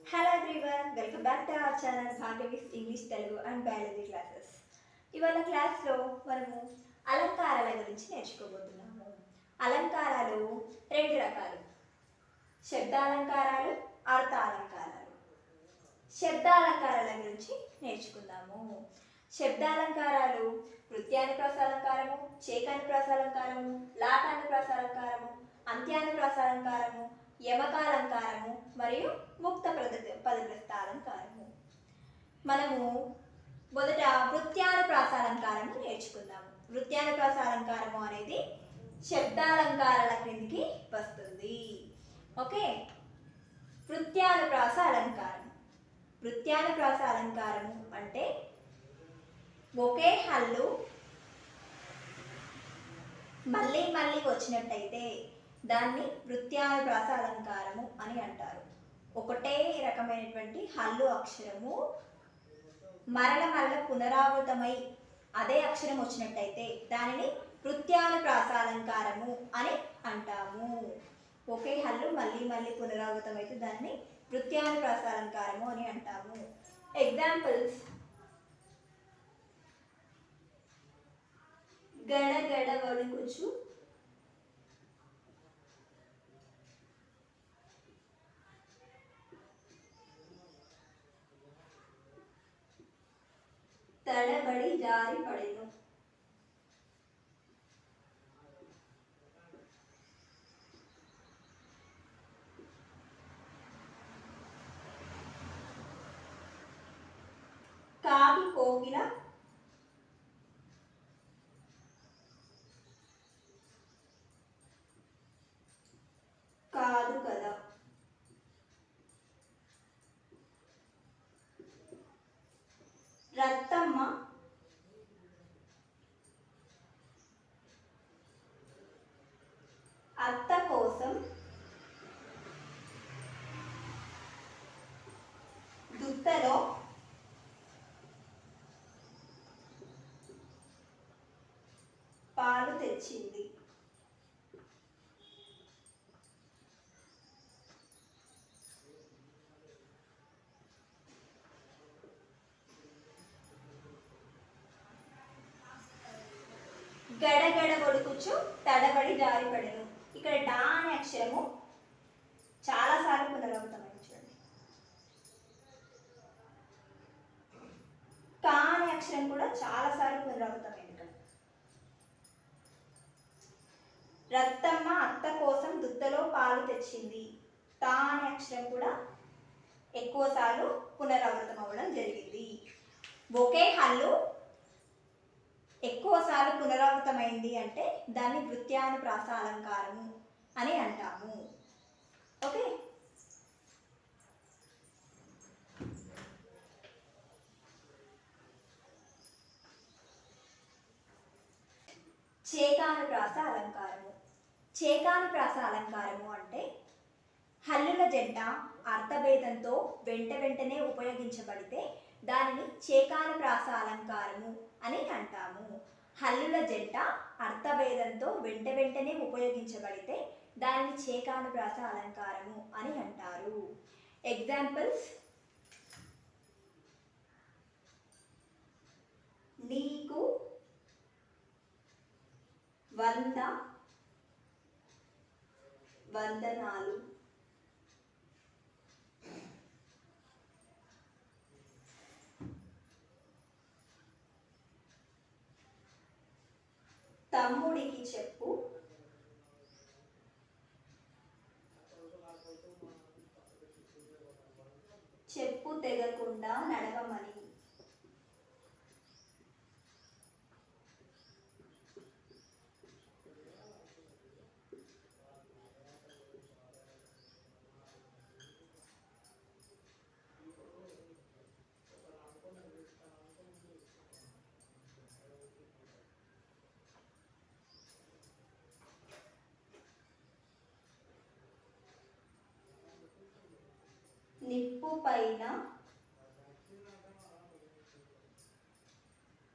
Hello everyone, welcome back to our channel Bhargavi's English, Telugu and biology classes. ఇవాళ క్లాస్లో మనము అలంకారాల గురించి నేర్చుకోబోతున్నాము. అలంకారాలు రెండు రకాలు: శబ్దాలంకారాలు, అర్థాలంకారాలు. శబ్దాలంకారాల గురించి నేర్చుకుందాము. శబ్దాలంకారాలు వృత్యానుప్రాసాలంకారము, చేకానుప్రాసాలంకారము, లాటానుప్రాసాలంకారము, అంత్యానుప్రాసాలంకారము, యమకాలంకారము మరియు ముక్త పదప్రస్థాలంకారము. మనము మొదట వృత్యానుప్రాసాలంకారము నేర్చుకుందాము. వృత్యానుప్రాసాలంకారము అనేది శబ్దాలంకారాల క్రిందికి వస్తుంది. ఓకే, వృత్యానుప్రాస అలంకారం. వృత్యానుప్రాస అలంకారము అంటే ఒకే హల్లు మళ్ళీ మళ్ళీ వచ్చినట్టయితే దాన్ని వృత్యానుప్రాస అలంకారము అని అంటారు. ఒకటే రకమైనటువంటి హల్లు అక్షరము మరల పునరావృతమై అదే అక్షరం వచ్చినట్టయితే దానిని వృత్యానుప్రాస అలంకారము అని అంటాము. ఒకే హల్లు మళ్ళీ మళ్ళీ పునరావృతమైతే దాన్ని వృత్యానుప్రాస అలంకారము అని అంటాము. ఎగ్జాంపుల్స్: గడ గడ వణుకుచు, తడబడి జారి పడెను. కాకి కోకిల కాదు కదా. రత్తమ్మ అత్త కోసం దుత్తలో పాలు తెచ్చింది. గడగడ వడుకుచు తడబడి జారి పడెను. ఇక్కడ డా అనే అక్షరము చాలాసార్లు పునరావృతమైంది. చూడండి, కా అనే అక్షరం కూడా చాలాసార్లు పునరావృతమైంది. ఇక్కడ రత్తమ్మ అత్త కోసం దుత్తలో పాలు తెచ్చింది. తా అనే అక్షరం కూడా ఎక్కువసార్లు పునరావృతం అవ్వడం జరిగింది. ఒకే హల్లు ఎక్కువసార్లు పునరావృతమైంది అంటే దాన్ని వృత్యానుప్రాస అలంకారము అని అంటాము. ఓకే, చేకానుప్రాస అలంకారము. చేకానుప్రాస అలంకారము అంటే హల్లుల జంట అర్థభేదంతో వెంటనే ఉపయోగించబడితే దానిని చేకానుప్రాస అలంకారము అని అంటాము. హల్లుల జంట అర్థభేదంతో వెంటనే ఉపయోగించబడితే దానిని చేకానుప్రాస అలంకారము అని అంటారు. ఎగ్జాంపుల్స్: నీకు 100 వందనాలు. తమ్ముడికి చెప్పు, చెప్పు తెగకుండా నడవమని. నిప్పు పైన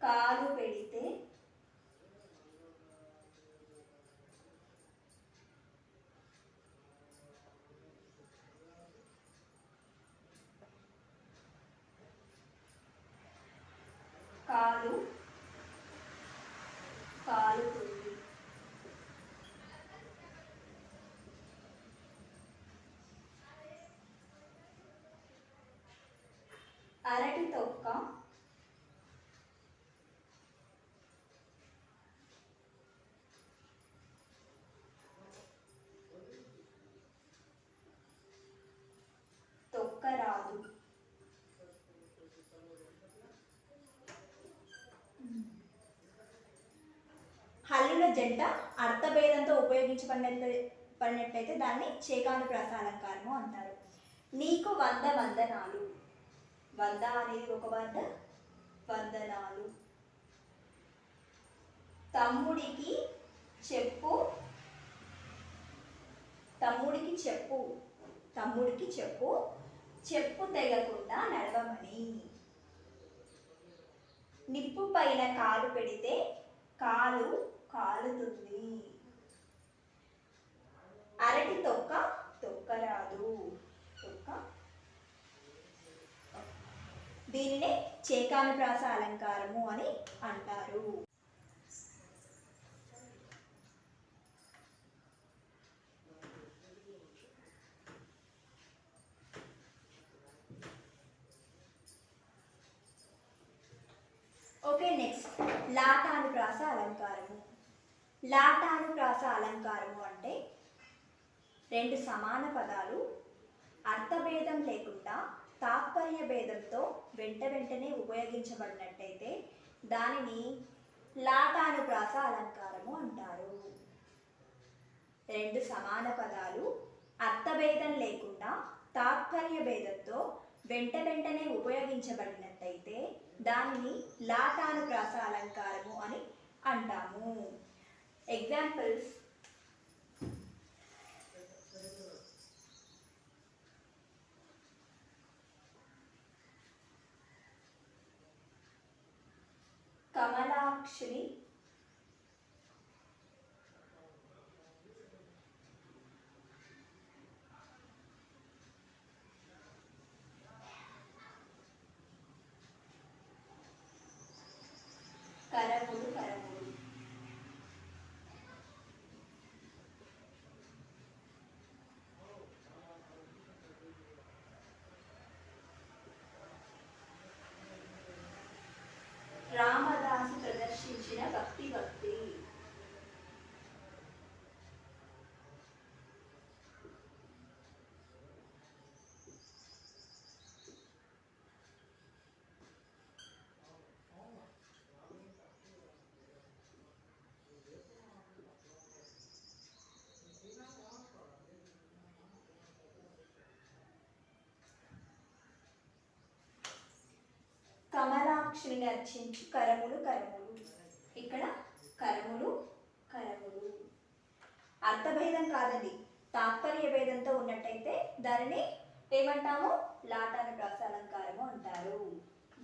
కాలు పెడితే తొక్క, తొక్క రాదు. హల్లుల జంట అర్థభేదంతో ఉపయోగించబడినట్లయితే దాన్ని చేకానుప్రాస అలంకారము అంటారు. నీకు 100 వందనాలు. 100 అనేది ఒక వర్డ్, వందనాలు. తమ్ముడికి చెప్పు, తమ్ముడికి చెప్పు, తమ్ముడికి చెప్పు, చెప్పు తెగకుండా నడవమని. నిప్పు పైన కాలు పెడితే కాలు కాలుతుంది. అరటి తొక్క తొక్కరాదు. తొక్క. దీనినే చేకానుప్రాస అలంకారము అని అంటారు. Okay, next లాటానుప్రాస అలంకారము. లాటానుప్రాస అలంకారము అంటే రెండు సమాన పదాలు అర్థభేదం లేకుండా తాత్పర్య భేదంతో వెంటనే ఉపయోగించబడినట్టయితే దానిని లాటానుప్రాస అలంకారము అంటారు. రెండు సమాన పదాలు అర్థభేదం లేకుండా తాత్పర్య భేదంతో వెంటనే ఉపయోగించబడినట్టయితే దానిని లాటానుప్రాస అలంకారము అని అంటాము. ఎగ్జాంపుల్స్: కమలాక్షిని కరములు కరములు. రామదాసు ప్రదర్శించిన భక్తి భక్తి. కమలాక్షిని అర్చించు కరములు కరములు. ఇక్కడ కరములు కరములు. అర్థభేదం కాదండి, తాత్పర్య భేదంతో ఉన్నట్టయితే దానిని ఏమంటాము? లాటానుప్రాస అలంకారము అంటారు.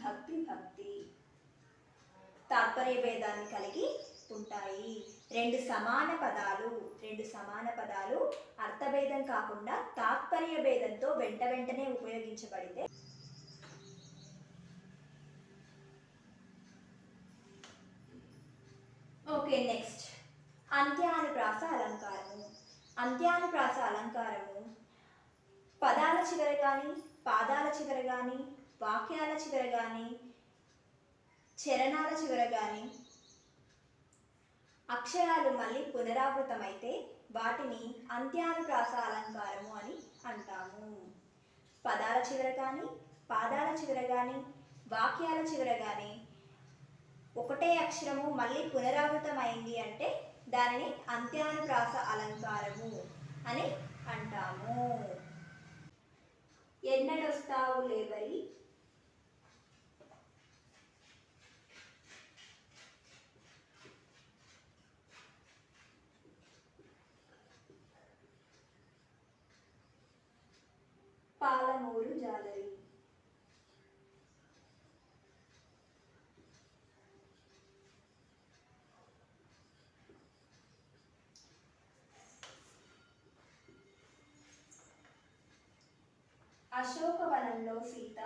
భక్తి భక్తి. తాత్పర్య భేదాన్ని కలిగి ఉంటాయి. రెండు సమాన పదాలు అర్థభేదం కాకుండా తాత్పర్య భేదంతో వెంటనే ఉపయోగించబడితే ఓకే, నెక్స్ట్ అంత్యానుప్రాస అలంకారము. అంత్యానుప్రాస అలంకారము పదాల చివర కానీ, పాదాల చివర కానీ, వాక్యాల చివర కానీ, చరణాల చివర కానీ అక్షరాలు మళ్ళీ పునరావృతమైతే వాటిని అంత్యానుప్రాస అలంకారము అని అంటాము. పదాల చివర కానీ, పాదాల చివర కానీ, వాక్యాల చివర కానీ ఒకటే అక్షరము మళ్ళీ పునరావృతమైంది అంటే దానిని అంత్యానుప్రాస అలంకారము అని అంటాము. ఎన్నడొస్తావు లేబరి, పాలమూరు జాలరి. అశోకవనంలో సీత,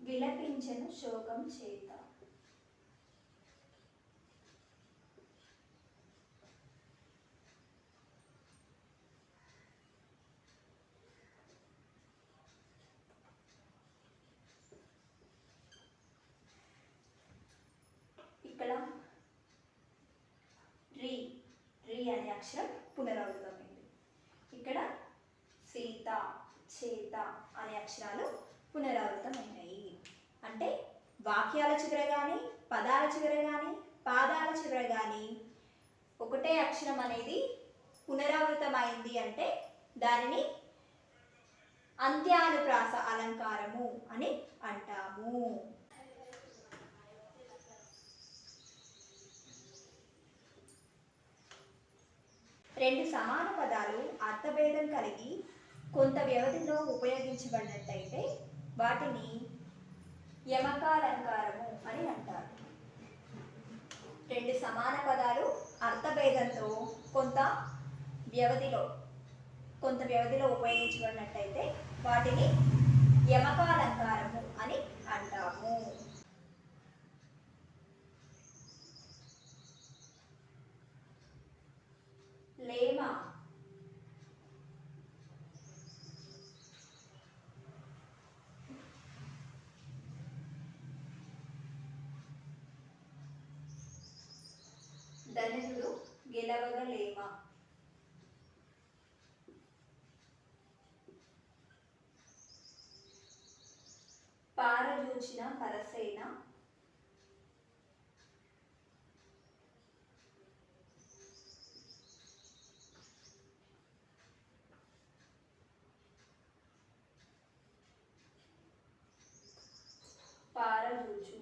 విలపించెను శోకం చేత. ఇక్కడ రీ రీ అనే అక్షరం పునరావృతమైంది. ఇక్కడ సీత చేత అనే అక్షరాలు పునరావృతమైనాయి. అంటే వాక్యాల చివర కానీ, పదాల చివర కానీ, పాదాల చివర కానీ ఒకటే అక్షరం అనేది పునరావృతమైంది అంటే దానిని అంత్యానుప్రాస అలంకారము అని అంటాము. రెండు సమాన పదాలు అర్థభేదం కలిగి కొంత వ్యవధిలో ఉపయోగించబడినట్టయితే వాటిని యమకాలంకారము అని అంటారు. రెండు సమాన పదాలు అర్థభేదంతో కొంత వ్యవధిలో ఉపయోగించబడినట్టయితే వాటిని యమకాలంకారము అని అంటాము. లేమ ధనుడు గెలవగలేమ. పారజూచిన పరసేన పారజూచు.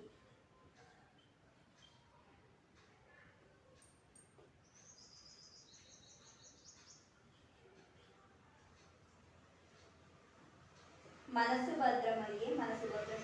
మనసు భద్రమయ్యే మనసు భద్రం.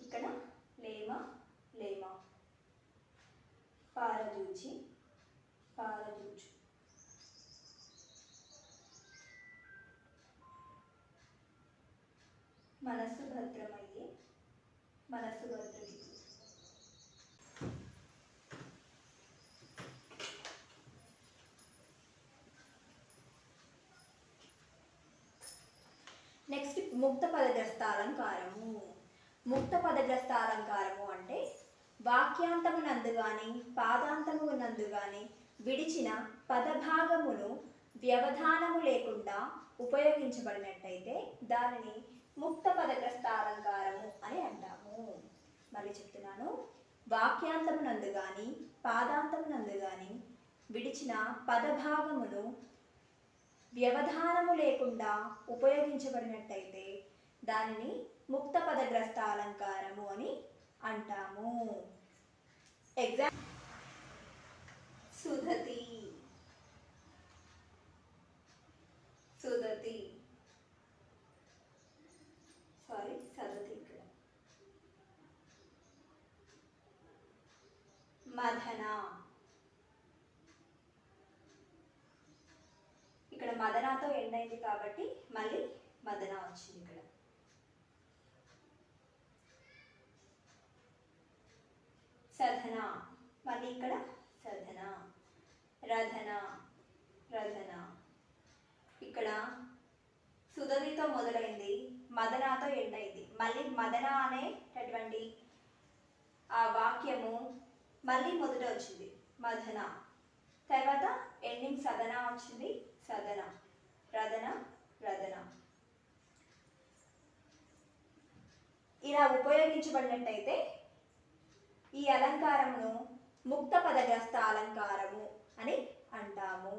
ఇక్కడ లేమ లేమ, పారజూచి పారజూచు. మనసు భద్రమయ్యే మనసు భద్రమి. నెక్స్ట్ ముక్త పదగ్రస్త అలంకారము. ముక్త పదగ్రస్త అలంకారము అంటే వాక్యాంతమునందు గాని పాదాంతమునందు గాని విడిచిన పదభాగమును వ్యవధానము లేకుండా ఉపయోగించబడినట్టయితే దానిని ముక్త పదగ్రస్త అలంకారము అని అంటాము. మళ్ళీ చెప్తున్నాను, వాక్యాంతమునందు గాని పాదాంతమునందు గాని విడిచిన పదభాగమును వ్యవధానము లేకుండా ఉపయోగించబడినట్టయితే దానిని ముక్త పదగ్రస్త అలంకారము అని అంటాము. సుధతి సుధతి సదతి. మదన, ఇక్కడ మదనతో ఎండ్ అయింది కాబట్టి మళ్ళీ మదన వచ్చింది. ఇక్కడ సధన, మళ్ళీ ఇక్కడ సధన. రధన రధన, ఇక్కడ సుధతితో మొదలైంది, మదనతో ఎండ్ అయింది. మళ్ళీ మదన అనేటటువంటి ఆ వాక్యము మళ్ళీ మొదట వచ్చింది మదన, తర్వాత ఎండింగ్ సదన వచ్చింది. సదన, రదన రదన. ఇలా ఉపయోగించబడినట్టయితే ఈ అలంకారమును ముక్త పదగ్రస్త అలంకారము అని అంటాము.